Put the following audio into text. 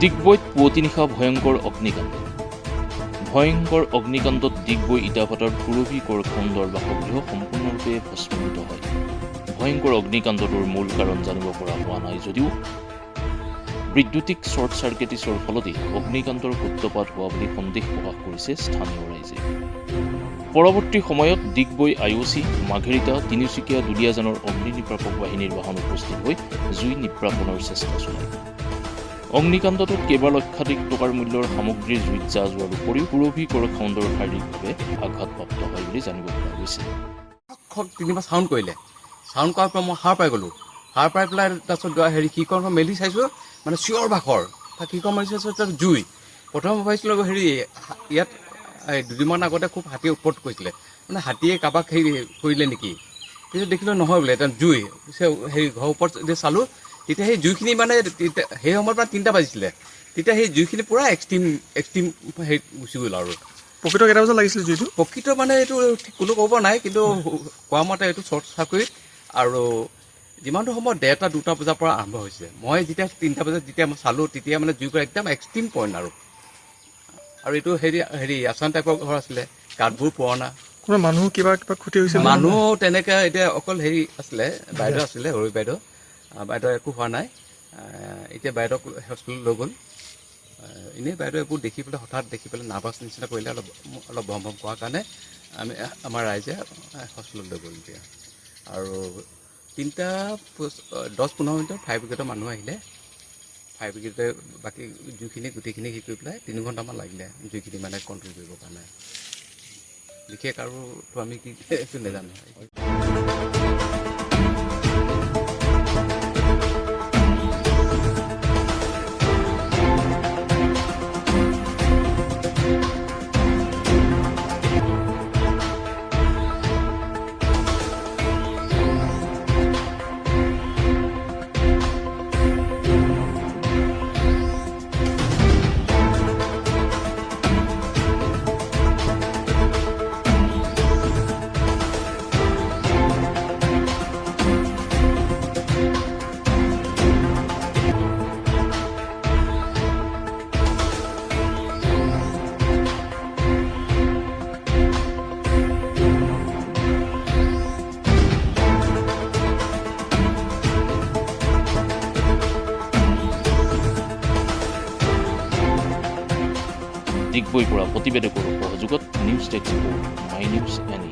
ডিগবৈত পুৱতি নিশা ভয়ংকৰ অগ্নিকাণ্ড। ভয়ংকৰ অগ্নিকাণ্ডত ডিগবৈ ইটাভাটাৰ পুৰবী কৰখণ্ডৰ বাসগৃহ সম্পূৰ্ণৰূপে ভস্মীভূত হয়। ভয়ংকৰ অগ্নিকাণ্ডটোৰ মূল কাৰণ জানিব পৰা হোৱা নাই যদিও বৈদ্যুতিক শ্বৰ্ট চাৰ্কিটিছৰ ফলতেই অগ্নিকাণ্ডৰ সূত্ৰপাত হোৱা বুলি সন্দেহ প্ৰকাশ কৰিছে স্থানীয় ৰাইজে। পৰৱৰ্তী সময়ত ডিগবৈ IOC, মাঘেৰিটা, তিনিচুকীয়া, দুলীয়াজানৰ অগ্নি নিৰ্বাপক বাহিনীৰ বাহন উপস্থিত হৈ জুই নিৰ্বাপনৰ চেষ্টা চলায়। অগ্নিকাণ্ডটোত কেইবা লক্ষাধিক টকাৰ মূল্যৰ সামগ্ৰীৰ জুইত জাহ যোৱাৰ উপৰিও পুৰবী কৰখণ্ডৰ শাৰীৰিকভাৱে আঘাতপ্ৰাপ্ত হয় বুলি জানিব পৰা গৈছে। তিনিবাৰ চাউণ্ড কৰিলে, চাউণ্ড কৰাৰ পৰা মই সাৰ পাই গ'লোঁ। সাৰ পাই পেলাই তাৰপিছত কিকণ মেলি চাইছোঁ, মানে চিঞৰ বাখৰ কিকণ মেলি চাইছোঁ, তাত জুই। প্ৰথম ভাবিছিলোঁ ইয়াত দুদিনমান আগতে খুব হাতীয়ে উৎপাত কৰিছিলে, মানে হাতীয়ে কাৰোবাক কৰিলে নেকি। পিছত দেখিলোঁ নহয় বোলে, এটা জুই। ঘৰৰ ওপৰত যেতিয়া চালোঁ, তেতিয়া সেই জুইখিনি মানে সেই সময়ত মানে 3টা বাজিছিলে, তেতিয়া সেই জুইখিনি পূৰা এক্সট্ৰিম গুচি গ'ল। আৰু প্ৰকৃত কেইটা বজাত লাগিছিল জুইটো? প্ৰকৃত মানে এইটো কোনো ক'ব নাই, কিন্তু কোৱা মতে এইটো শ্বৰ্ট চাৰ্কিট। আৰু যিমানটো সময়ত 1টা-2টা বজাৰ পৰা আৰম্ভ হৈছে, মই যেতিয়া 3টা বজাত যেতিয়া মই চালোঁ, তেতিয়া মানে জুইকুৰা একদম এক্সট্ৰিম পইণ্ট। আৰু এইটো আছাম টাইপৰ ঘৰ আছিলে, কাঠবোৰ পুৰণা। কোনো মানুহ কিবা ক্ষতি হৈছে? মানুহ তেনেকৈ এতিয়া অকল আছিলে, বাইদেউ আছিলে, সৰু বাইদেউ। বাইদেউ একো হোৱা নাই। এতিয়া বাইদেউক হস্পিটেল লৈ গ'ল। এনেই বাইদেউ এইবোৰ দেখি পেলাই হঠাৎ দেখি পেলাই নাৰ্ভাছ নিচিনা কৰিলে, অলপ ভম ভম কৰাৰ কাৰণে আমাৰ ৰাইজে হস্পিটেলত লৈ গ'ল এতিয়া। আৰু 10-15 মিনিটত ফায়াৰ ব্ৰিগেডৰ মানুহ আহিলে। ফায়াৰ ব্ৰিগেডে বাকী জুইখিনি গোটেইখিনি কৰি পেলাই 3 ঘণ্টামান লাগিলে জুইখিনি মানে কণ্ট্ৰল কৰিবৰ কাৰণে। বিশেষ আৰুতো আমি কি একো নাজানো। ডিগবৈৰ পৰা প্ৰতিবেদকৰ সহযোগত news desk report, my news and